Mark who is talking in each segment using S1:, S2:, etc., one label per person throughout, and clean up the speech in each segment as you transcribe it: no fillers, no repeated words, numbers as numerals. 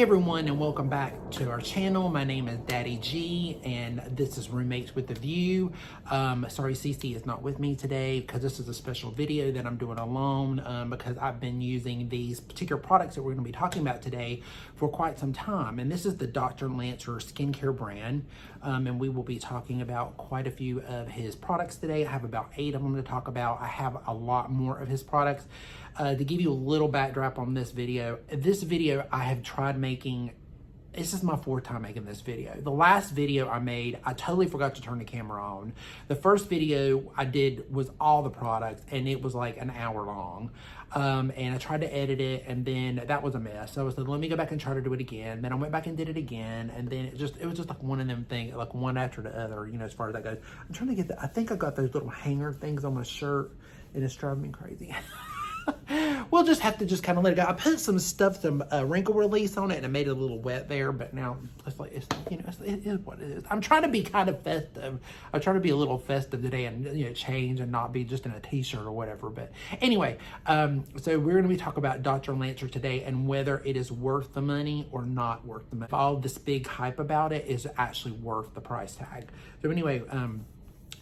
S1: Hey everyone, and welcome back to our channel. My name is Daddy G, and this is Roommates with the View. Sorry, Cece is not with me today because this is a special video that I'm doing alone because I've been using these particular products that we're going to be talking about today for quite some time. And this is the Dr. Lancer skincare brand, and we will be talking about quite a few of his products today. I have about 8 of them to talk about. I have a lot more of his products. To give you a little backdrop on this video I have tried making. This is my 4th time making this video. The last video I made, I totally forgot to turn the camera on. The first video I did was all the products, and it was like an hour long. And I tried to edit it, and then that was a mess. So I said, let me go back and try to do it again. Then I went back and did it again, and then it was just like one of them things, like one after the other, you know, as far as that goes. I'm trying to get I think I got those little hanger things on my shirt, and it's driving me crazy. We'll just have to just kind of let it go. I put some wrinkle release on it, and I made it a little wet there, but now it is what it is. I'm trying to be kind of festive. I'm trying to be a little festive today and, you know, change and not be just in a t-shirt or whatever. But anyway, so we're going to be talking about Dr. Lancer today and whether it is worth the money or not worth the money. If all this big hype about it is actually worth the price tag. So anyway,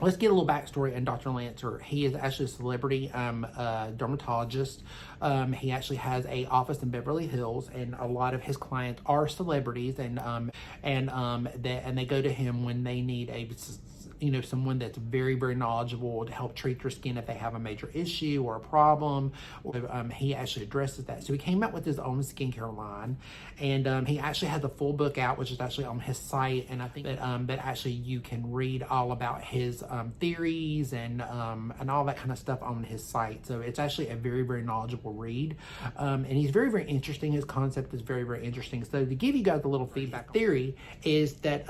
S1: let's get a little backstory on Dr. Lancer. He is actually a celebrity dermatologist. He actually has an office in Beverly Hills, and a lot of his clients are celebrities, and they go to him when they need someone that's very, very knowledgeable to help treat their skin if they have a major issue or a problem. He actually addresses that. So he came out with his own skincare line, and he actually has a full book out, which is actually on his site. And I think that actually you can read all about his theories and all that kind of stuff on his site. So it's actually a very, very knowledgeable read. And he's very, very interesting. His concept is very, very interesting. So to give you guys a little feedback, theory is that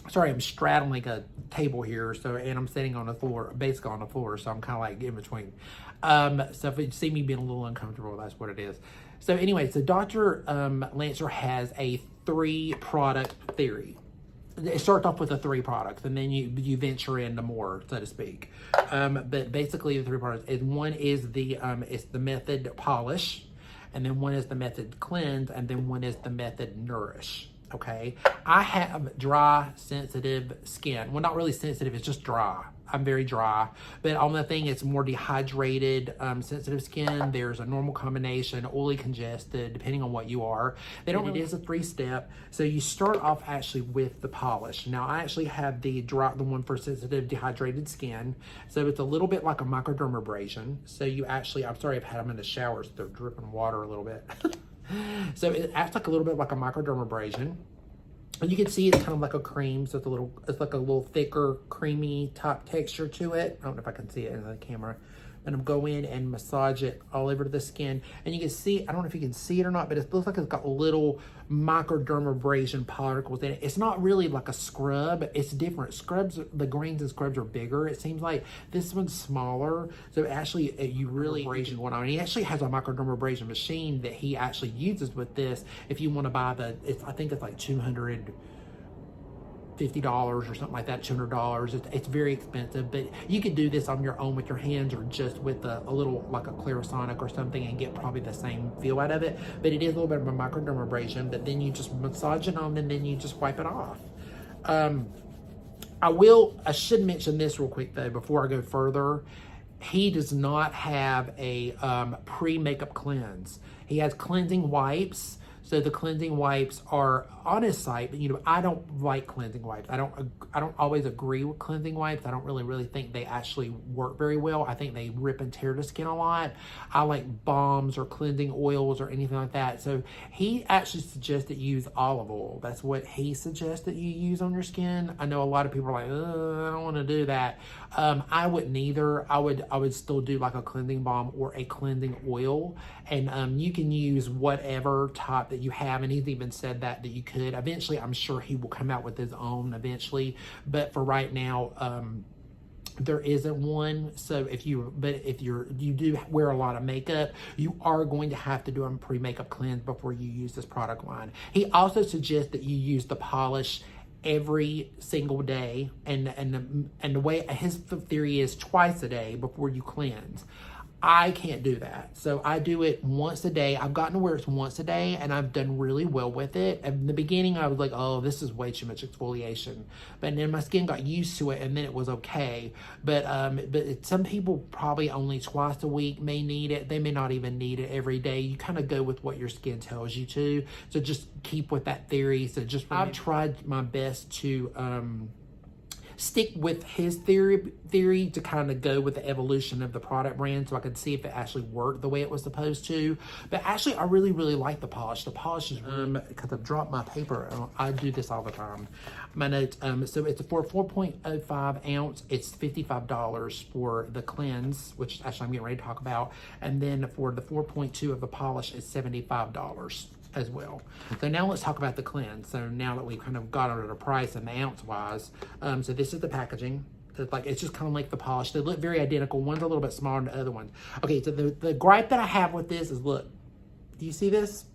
S1: sorry, I'm straddling a table here, and I'm sitting on the floor, basically on the floor, so I'm kind of like in between. So if you see me being a little uncomfortable, that's what it is. So anyway, so Dr. Lancer has a 3-product theory. It starts off with the 3 products, and then you venture into more, so to speak. But basically, the 3 products is one is it's the method polish, and then one is the method cleanse, and then one is the method nourish. Okay, I have dry, sensitive skin. Well, not really sensitive, it's just dry. I'm very dry. But on the thing, it's more dehydrated, sensitive skin. There's a normal combination, oily, congested, depending on what you are. It is a 3-step. So you start off actually with the polish. Now, I actually have the one for sensitive, dehydrated skin. So it's a little bit like a microdermabrasion. So you actually, I'm sorry, I've had them in the shower, so they're dripping water a little bit. So it acts like a little bit like a microdermabrasion. And you can see it's kind of like a cream, so it's like a little thicker, creamy top texture to it. I don't know if I can see it in the camera. And I'm go in and massage it all over the skin. And you can see, I don't know if you can see it or not, but it looks like it's got little microdermabrasion particles in it. It's not really like a scrub. It's different. Scrubs, the grains and scrubs are bigger. It seems like this one's smaller. So actually, you really abrasion going on. And he actually has a microdermabrasion machine that he actually uses with this. If you want to buy I think it's like $250 or something like that, $200. It's very expensive, but you could do this on your own with your hands or just with a little, like a Clarisonic or something, and get probably the same feel out of it. But it is a little bit of a microdermabrasion, but then you just massage it on and then you just wipe it off. I should mention this real quick though, before I go further. He does not have a pre-makeup cleanse. He has cleansing wipes. So the cleansing wipes are on his site, but I don't like cleansing wipes. I don't always agree with cleansing wipes. I don't really think they actually work very well. I think they rip and tear the skin a lot. I like balms or cleansing oils or anything like that. So he actually suggests that you use olive oil. That's what he suggests that you use on your skin. I know a lot of people are like, I don't want to do that. I wouldn't either. I would still do like a cleansing balm or a cleansing oil, and you can use whatever type that you have. And he's even said that you could. Eventually, I'm sure he will come out with his own eventually, but for right now, there isn't one. So if you do wear a lot of makeup, you are going to have to do a pre-makeup cleanse before you use this product line. He also suggests that you use the polish every single day, and the way his theory is twice a day before you cleanse. I can't do that. So I do it once a day. I've gotten to where it's once a day and I've done really well with it. In the beginning, I was like, oh, this is way too much exfoliation. But then my skin got used to it and then it was okay. But some people probably only twice a week may need it. They may not even need it every day. You kind of go with what your skin tells you to. So just keep with that theory. So just I've tried my best to stick with his theory to kind of go with the evolution of the product brand so I could see if it actually worked the way it was supposed to. But actually, I really, really like the polish. The polish is, because I've dropped my paper. I do this all the time. My notes, so it's for 4.05 ounce. It's $55 for the cleanse, which actually I'm getting ready to talk about. And then for the 4.2 of the polish, it's $75. As well. So now let's talk about the cleanse. So now that we've kind of got it at a price and the ounce wise, so this is the packaging. So it's just kind of like the polish. They look very identical. One's a little bit smaller than the other one. Okay, so the gripe that I have with this is, look, do you see this?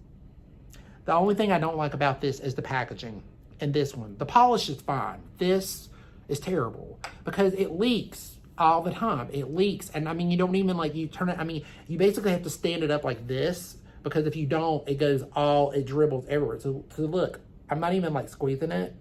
S1: The only thing I don't like about this is the packaging. And this one, the polish is fine. This is terrible because it leaks all the time. It leaks, and I mean, you don't even like, you turn it, I mean, you basically have to stand it up like this. Because if you don't, it dribbles everywhere. So look, I'm not even like squeezing it.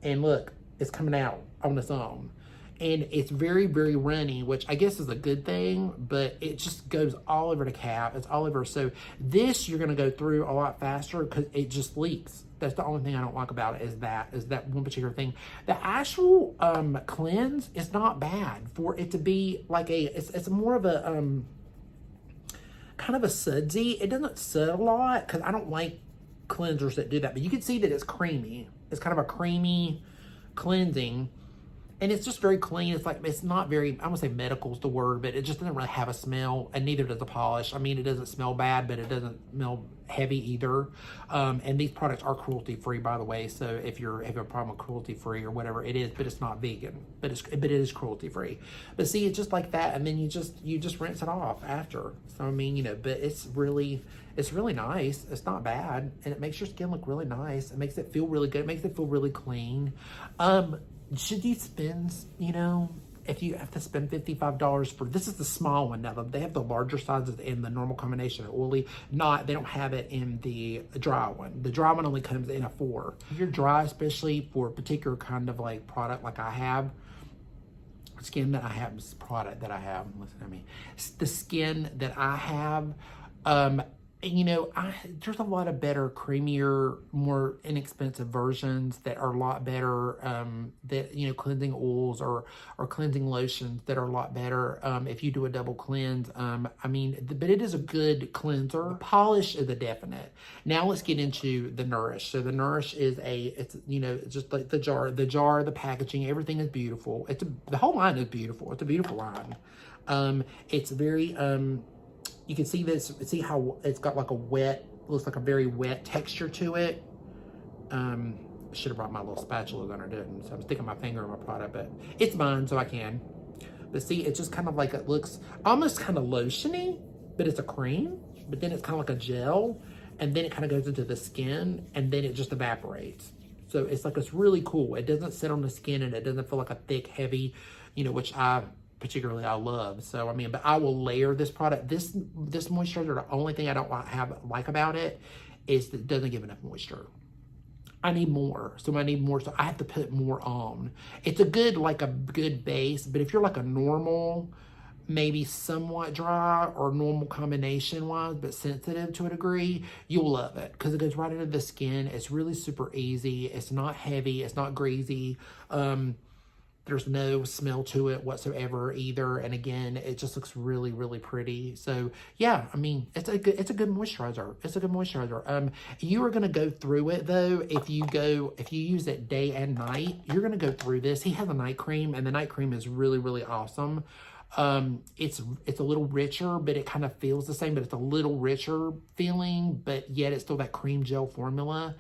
S1: And look, it's coming out on its own. And it's very, very runny, which I guess is a good thing, but it just goes all over the cap. It's all over. So this, you're gonna go through a lot faster because it just leaks. That's the only thing I don't like about it is that one particular thing. The actual cleanse is not bad for it to be like it's more of a, kind of a sudsy. It doesn't sud a lot because I don't like cleansers that do that, but you can see that it's creamy. It's kind of a creamy cleansing, and it's just very clean. It's like, it's not very, I won't say medical is the word, but it just doesn't really have a smell, and neither does the polish. I mean, it doesn't smell bad, but it doesn't smell heavy either. And these products are cruelty free, by the way. So if you're having a problem with cruelty free or whatever it is, but it's not vegan, but it is cruelty free. But see, it's just like that, and then you just rinse it off after. So I mean, you know, but it's really nice. It's not bad, and it makes your skin look really nice. It makes it feel really good. It makes it feel really clean. Should you spend, you know, if you have to spend $55 for, this is the small one now. They have the larger sizes in the normal combination of oily. They don't have it in the dry one. The dry one only comes in a 4. If you're dry, especially for a particular kind of like product like I have, skin that I have, this product that I have, listen to me, the skin that I have, you know, there's a lot of better, creamier, more inexpensive versions that are a lot better, that, you know, cleansing oils or cleansing lotions that are a lot better if you do a double cleanse. I mean, but it is a good cleanser. The polish is a definite. Now let's get into the Nourish. So the Nourish is it's, you know, just like the jar, the packaging, everything is beautiful. The whole line is beautiful. It's a beautiful line. It's very, you can see this, see how it's got like a wet, looks like a very wet texture to it. I should have brought my little spatula and I didn't. So I'm sticking my finger in my product, but it's mine, so I can. But see, it's just kind of like, it looks almost kind of lotiony, but it's a cream, but then it's kind of like a gel, and then it kind of goes into the skin, and then it just evaporates. So it's like, it's really cool. It doesn't sit on the skin, and it doesn't feel like a thick, heavy, you know, which I love. So I mean, but I will layer this product. This moisturizer, the only thing I don't like about it is that it doesn't give enough moisture. I need more. So I need more. So I have to put more on. It's a good base, but if you're like a normal, maybe somewhat dry or normal combination wise, but sensitive to a degree, you'll love it because it goes right into the skin. It's really super easy. It's not heavy. It's not greasy. There's no smell to it whatsoever either. And again, it just looks really, really pretty. So yeah, I mean, it's a good moisturizer. It's a good moisturizer. You are gonna go through it though. If you use it day and night, you're gonna go through this. He has a night cream, and the night cream is really, really awesome. It's a little richer, but it kind of feels the same, but it's a little richer feeling, but yet it's still that cream gel formula.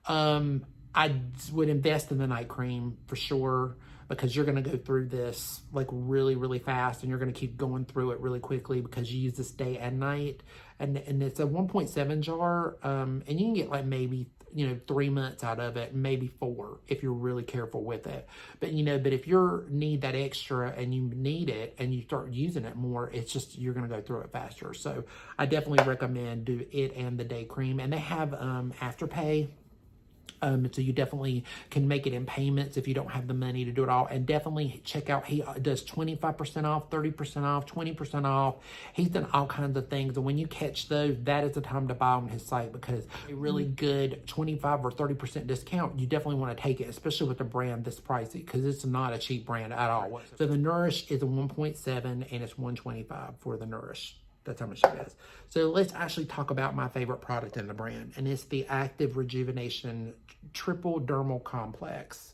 S1: I would invest in the night cream for sure, because you're going to go through this like really, really fast, and you're going to keep going through it really quickly because you use this day and night. And it's a 1.7 jar, and you can get like maybe you know, 3 months out of it, maybe 4 if you're really careful with it. But, you know, but if you need that extra and you need it and you start using it more, it's just, you're going to go through it faster. So I definitely recommend do it and the day cream. And they have Afterpay. So you definitely can make it in payments if you don't have the money to do it all. And definitely check out, he does 25% off, 30% off, 20% off. He's done all kinds of things. And when you catch those, that is the time to buy on his site, because a really good 25 or 30% discount, you definitely want to take it, especially with a brand this pricey, because it's not a cheap brand at all. So the Nourish is a 1.7 and it's $125 for the Nourish. That's how much it is. So let's actually talk about my favorite product in the brand, and it's the Active Rejuvenation Triple Dermal Complex.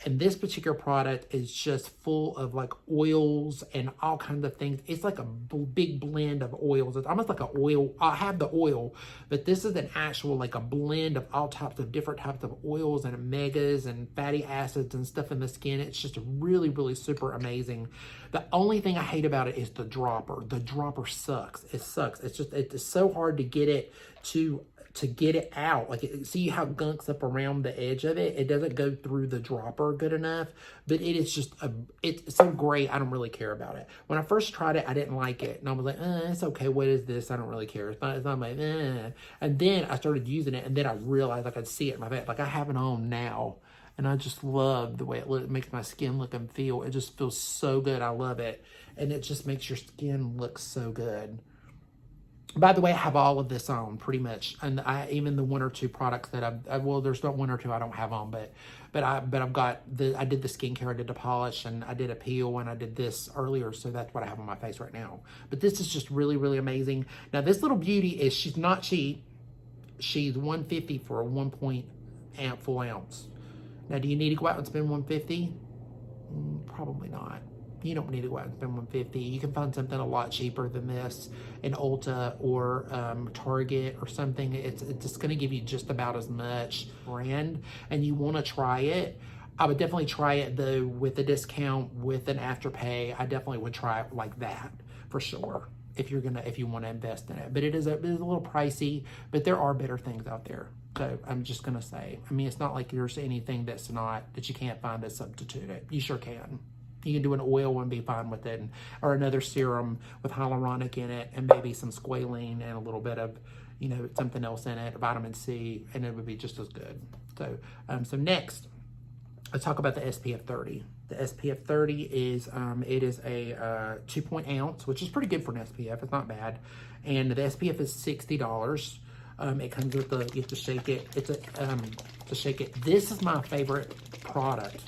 S1: And this particular product is just full of like oils and all kinds of things. It's like a big blend of oils. It's almost like an oil. I have the oil, but this is an actual, like a blend of all types of different types of oils and omegas and fatty acids and stuff in the skin. It's just really, really super amazing. The only thing I hate about it is the dropper. The dropper sucks. It sucks. It's so hard to get it to get it out. Like, see how it gunks up around the edge of it? It doesn't go through the dropper good enough, but it is just, it's so great. I don't really care about it. When I first tried it, I didn't like it. And I was like, it's okay. What is this? I don't really care. It's not my, And then I started using it, and then I realized I could see it in my face. Like, I have it on now, and I just love the way it makes my skin look and feel. It just feels so good. I love it. And it just makes your skin look so good. By the way, I have all of this on pretty much, and even the 1 or 2 products that well, there's not 1 or 2 I don't have on, but I've got I did the skincare, I did the polish, and I did a peel, and I did this earlier, so that's what I have on my face right now. But this is just really, really amazing. Now this little beauty is, she's not cheap. She's $150 for a 1 full ounce. Now, do you need to go out and spend $150? Probably not. You don't need to go out and spend $150. You can find something a lot cheaper than this in Ulta or Target or something. It's just going to give you just about as much brand, and you want to try it. I would definitely try it though with a discount, with an Afterpay. I definitely would try it like that for sure if you want to invest in it. But it is a little pricey, but there are better things out there. So I'm just going to say, I mean, it's not like there's anything that you can't find to substitute it. You sure can. You can do an oil and be fine with it, or another serum with hyaluronic in it, and maybe some squalene and a little bit of, you know, something else in it, vitamin C, and it would be just as good. So, so next, let's talk about the SPF 30. The SPF 30 is, it is a 2 ounce, which is pretty good for an SPF. It's not bad. And the SPF is $60. It comes with you have to shake it. It's to shake it. This is my favorite product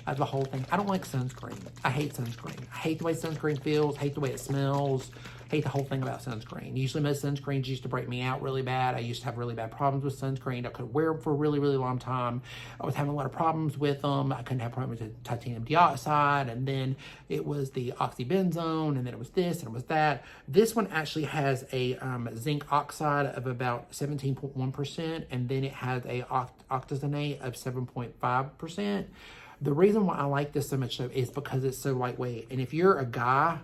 S1: of the whole thing. I don't like sunscreen. I hate sunscreen. I hate the way sunscreen feels, hate the way it smells, hate the whole thing about sunscreen. Usually most sunscreens used to break me out really bad. I used to have really bad problems with sunscreen. I couldn't wear them for a really, really long time. I was having a lot of problems with them. I couldn't have problems with titanium dioxide, and then it was the oxybenzone, and then it was this, and it was that. This one actually has a zinc oxide of about 17.1%, and then it has a octazonate of 7.5%. The reason why I like this so much though is because it's so lightweight. And if you're a guy,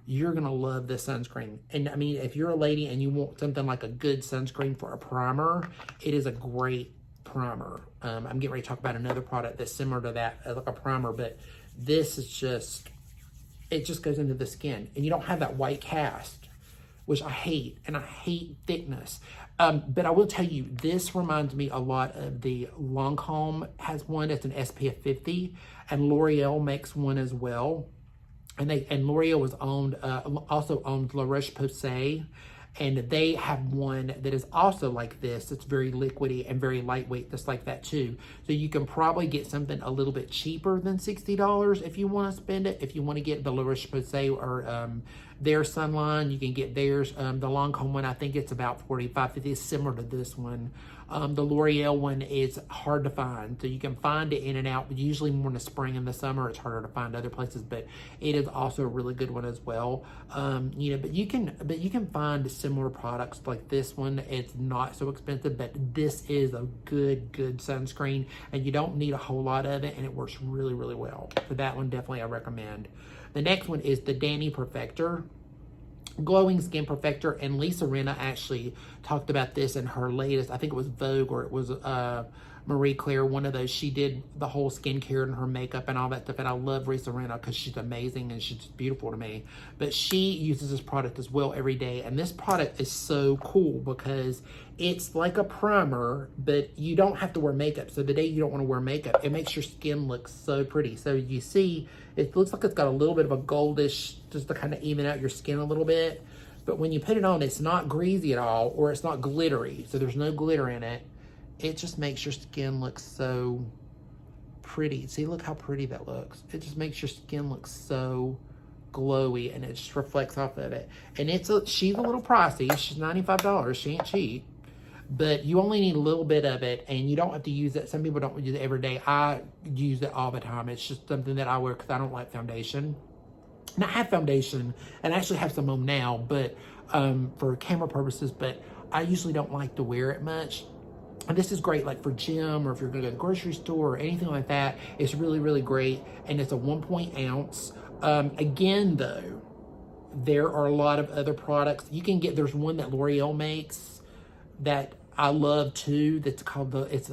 S1: you're going to love this sunscreen. And I mean, if you're a lady and you want something like a good sunscreen for a primer, it is a great primer. I'm getting ready to talk about another product that's similar to that, like a primer, but this is just, it just goes into the skin. And you don't have that white cast, which I hate, and I hate thickness. But I will tell you, this reminds me a lot of the Lancome has one that's an SPF 50, and L'Oreal makes one as well. And L'Oreal was also owned La Roche-Posay, and they have one that is also like this. It's very liquidy and very lightweight, just like that too. So you can probably get something a little bit cheaper than $60 if you want to spend it. If you want to get the La Roche-Posay or their Sunline, you can get theirs. The Lancome one, I think it's about $45, $50. It's similar to this one. The L'Oreal one is hard to find, so you can find it in and out, but usually more in the spring and the summer. It's harder to find other places, but it is also a really good one as well. You know, but you can find similar products like this one. It's not so expensive, but this is a good sunscreen, and you don't need a whole lot of it, and it works really, really well. So that one definitely I recommend. The next one is the Dani Perfector. glowing skin perfector. And Lisa Rinna actually talked about this in her latest, I think it was Vogue, or it was Marie Claire, one of those. She did the whole skincare and her makeup and all that stuff. And I love Lisa Rinna because she's amazing and she's beautiful to me. But she uses this product as well every day. And this product is so cool because it's like a primer, but you don't have to wear makeup. So the day you don't want to wear makeup, it makes your skin look so pretty. So you see, it looks like it's got a little bit of a goldish, just to kind of even out your skin a little bit. But when you put it on, it's not greasy at all, or it's not glittery. So there's no glitter in it. It just makes your skin look so pretty. See, look how pretty that looks. It just makes your skin look so glowy, and it just reflects off of it. And she's a little pricey. She's $95. She ain't cheap. But you only need a little bit of it, and you don't have to use it. Some people don't use it every day. I use it all the time. It's just something that I wear because I don't like foundation. And I have foundation, and I actually have some on now, but for camera purposes, but I usually don't like to wear it much. And this is great, like for gym, or if you're gonna go to the grocery store or anything like that. It's really, really great. And it's a 1 ounce. Again, though, there are a lot of other products. You can get, there's one that L'Oreal makes that I love too. That's called it's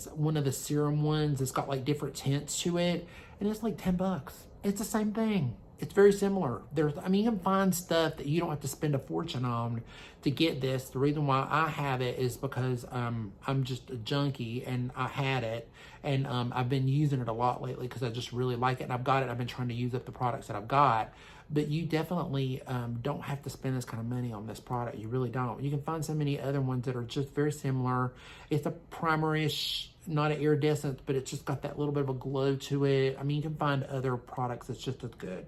S1: one of the serum ones. It's got like different tints to it. And it's like $10. It's the same thing. It's very similar. You can find stuff that you don't have to spend a fortune on to get this. The reason why I have it is because I'm just a junkie, and I had it, and I've been using it a lot lately because I just really like it, and I've got it. I've been trying to use up the products that I've got, but you definitely don't have to spend this kind of money on this product. You really don't. You can find so many other ones that are just very similar. It's a primer-ish, not an iridescent, but it's just got that little bit of a glow to it. I mean, you can find other products that's just as good.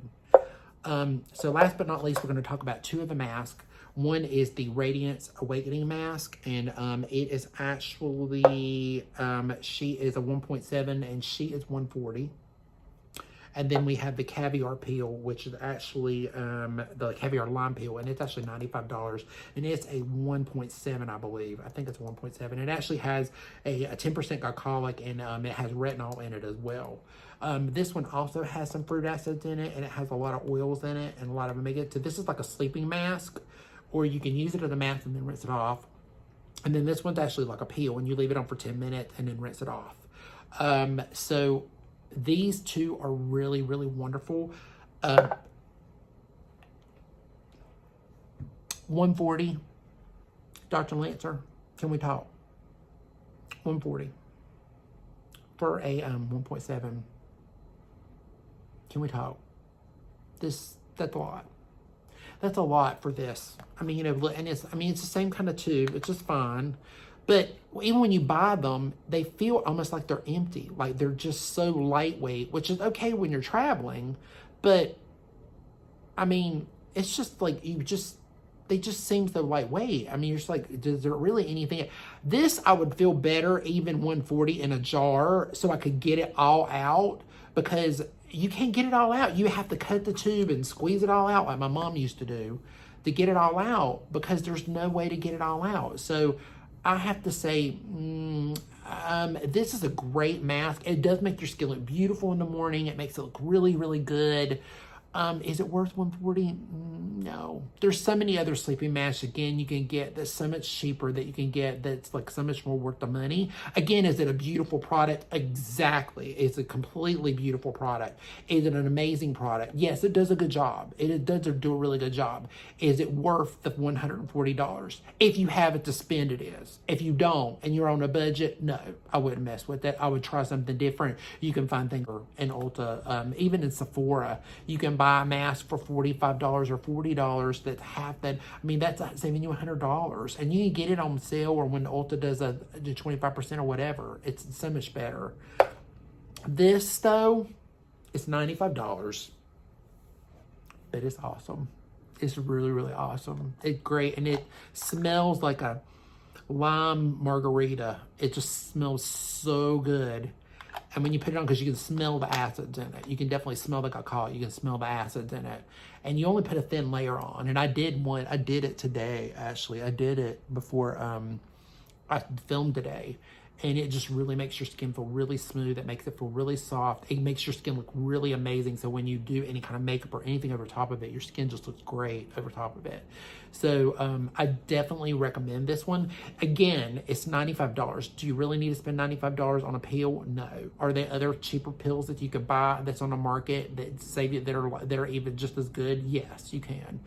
S1: So last but not least, we're going to talk about two of the masks. One is the Radiance Awakening Mask, and it is actually, she is a 1.7 and she is $140. And then we have the Caviar Peel, which is actually the Caviar Lime Peel, and it's actually $95. And it's a 1.7, I believe. I think it's 1.7. It actually has a 10% glycolic, and it has retinol in it as well. This one also has some fruit acids in it, and it has a lot of oils in it and a lot of omega. So this is like a sleeping mask, or you can use it as a mask and then rinse it off. And then this one's actually like a peel, and you leave it on for 10 minutes and then rinse it off. So these two are really, really wonderful. 140. Dr. Lancer, can we talk? 140 for a 1.7. Can we talk? That's a lot. That's a lot for this. I mean, and it's the same kind of tube. It's just fine. But even when you buy them, they feel almost like they're empty. Like they're just so lightweight, which is okay when you're traveling. But I mean, it's just like they just seem so lightweight. I mean, you're just like, is there really anything? This, I would feel better even 140 in a jar so I could get it all out, because you can't get it all out. You have to cut the tube and squeeze it all out like my mom used to do to get it all out, because there's no way to get it all out. So I have to say, this is a great mask. It does make your skin look beautiful in the morning. It makes it look really, really good. Is it worth $140? No. There's so many other sleeping masks, again, you can get that's so much cheaper that you can get that's like so much more worth the money. Again, is it a beautiful product? Exactly. It's a completely beautiful product. Is it an amazing product? Yes, it does a good job. It does do a really good job. Is it worth the $140? If you have it to spend, it is. If you don't and you're on a budget, no, I wouldn't mess with it. I would try something different. You can find things in Ulta, even in Sephora. You can buy a mask for $45 or $40 that's half that. I mean, that's saving you $100, and you can get it on sale, or when Ulta does a 25% or whatever. It's so much better. This though, it's $95, but it's awesome. It's really, really awesome. It's great, and it smells like a lime margarita. It just smells so good. And when you put it on, because you can smell the acids in it. You can definitely smell the glycol. You can smell the acids in it. And you only put a thin layer on. And I did it today, actually. I did it before I filmed today. and it just really makes your skin feel really smooth. It makes it feel really soft. It makes your skin look really amazing. So when you do any kind of makeup or anything over top of it, your skin just looks great over top of it. So I definitely recommend this one. Again, it's $95. Do you really need to spend $95 on a pill? No. Are there other cheaper pills that you could buy that's on the market that save you, that are even just as good? Yes, you can.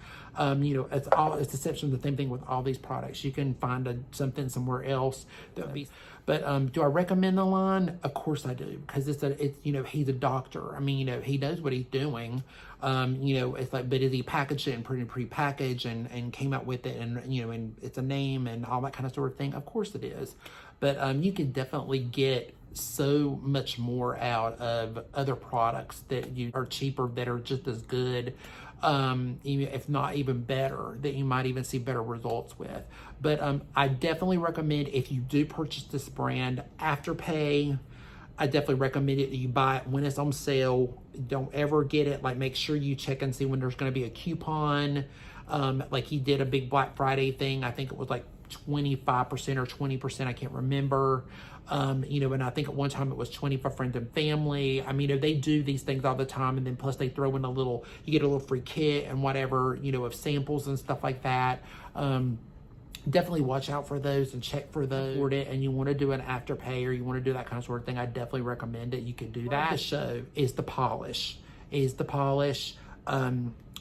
S1: You know, it's essentially the same thing with all these products. You can find something somewhere else that would be. But do I recommend the line? Of course I do, because it's you know, he's a doctor. I mean, you know, he knows what he's doing. You know, it's like, but is he packaged it and pre-packaged and came out with it, and you know, and it's a name and all that kind of sort of thing? Of course it is. But you can definitely get so much more out of other products that you are cheaper, that are just as good, even if not even better, that you might even see better results with. But I definitely recommend, if you do purchase this brand, Afterpay, I definitely recommend it that you buy it when it's on sale. Don't ever get it, like, make sure you check and see when there's going to be a coupon. Like he did a big Black Friday thing. I think it was like 25% or 20%, I can't remember. You know, and I think at one time it was 20 for friends and family. I mean, you know, they do these things all the time, and then plus they throw in you get a little free kit and whatever, you know, of samples and stuff like that. Definitely watch out for those and check for those. And you want to do an Afterpay, or you want to do that kind of sort of thing, I definitely recommend it. You can do that. The show is the polish.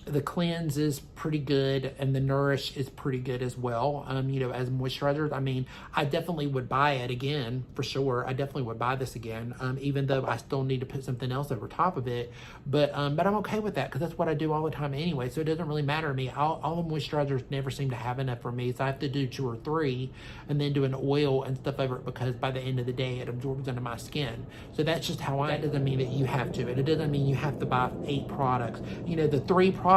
S1: The cleanse is pretty good, and the Nourish is pretty good as well. You know, as moisturizers, I mean, I definitely would buy it again for sure. I definitely would buy this again, even though I still need to put something else over top of it. But I'm okay with that, because that's what I do all the time anyway. So it doesn't really matter to me. All the moisturizers never seem to have enough for me, so I have to do 2 or 3, and then do an oil and stuff over it, because by the end of the day, it absorbs into my skin. So that's just how that doesn't mean that you have to, and it doesn't mean you have to buy 8 products. You know, the 3 products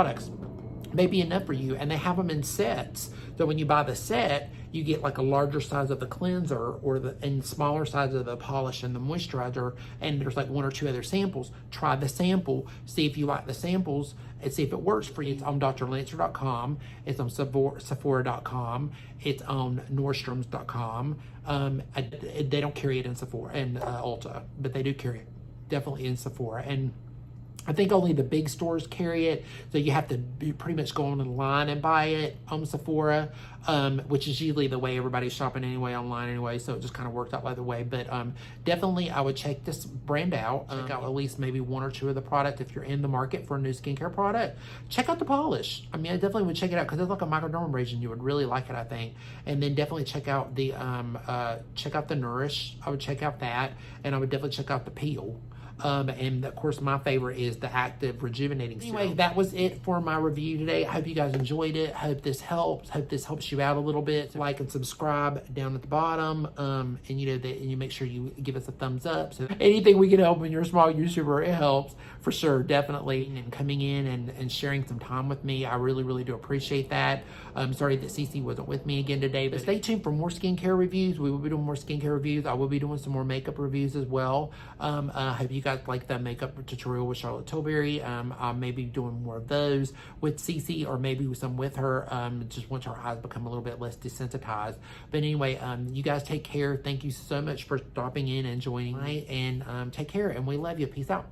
S1: may be enough for you, and they have them in sets. So when you buy the set, you get like a larger size of the cleanser, and smaller size of the polish and the moisturizer, and there's like 1 or 2 other samples. Try the sample, see if you like the samples, and see if it works for you. It's on drlancer.com, it's on Sephora.com, it's on Nordstrom's.com. They don't carry it in Sephora and Ulta, but they do carry it definitely in Sephora. And I think only the big stores carry it, so you have to pretty much go online and buy it on Sephora, which is usually the way everybody's shopping anyway, online anyway, so it just kind of worked out by the way. But definitely I would check this brand out. Check out at least maybe 1 or 2 of the products. If you're in the market for a new skincare product, check out the polish. I mean, I definitely would check it out, because it's like a microdermabrasion. You would really like it, I think. And then definitely check out the Nourish. I would check out that, and I would definitely check out the peel. And of course my favorite is the active rejuvenating serum. Anyway, that was it for my review today. I hope you guys enjoyed it. Hope this helps. Hope this helps you out a little bit. Like and subscribe down at the bottom. And you know that, and you make sure you give us a thumbs up. So anything we can help when you're a small YouTuber, it helps for sure, definitely. And coming in and sharing some time with me, I really, really do appreciate that. I'm sorry that Cece wasn't with me again today, but stay tuned for more skincare reviews. We will be doing more skincare reviews. I will be doing some more makeup reviews as well. I hope you guys like the makeup tutorial with Charlotte Tilbury. I may be doing more of those with Cece, or maybe some with her, just once her eyes become a little bit less desensitized. But anyway, you guys take care. Thank you so much for stopping in and joining me, and take care, and we love you. Peace out.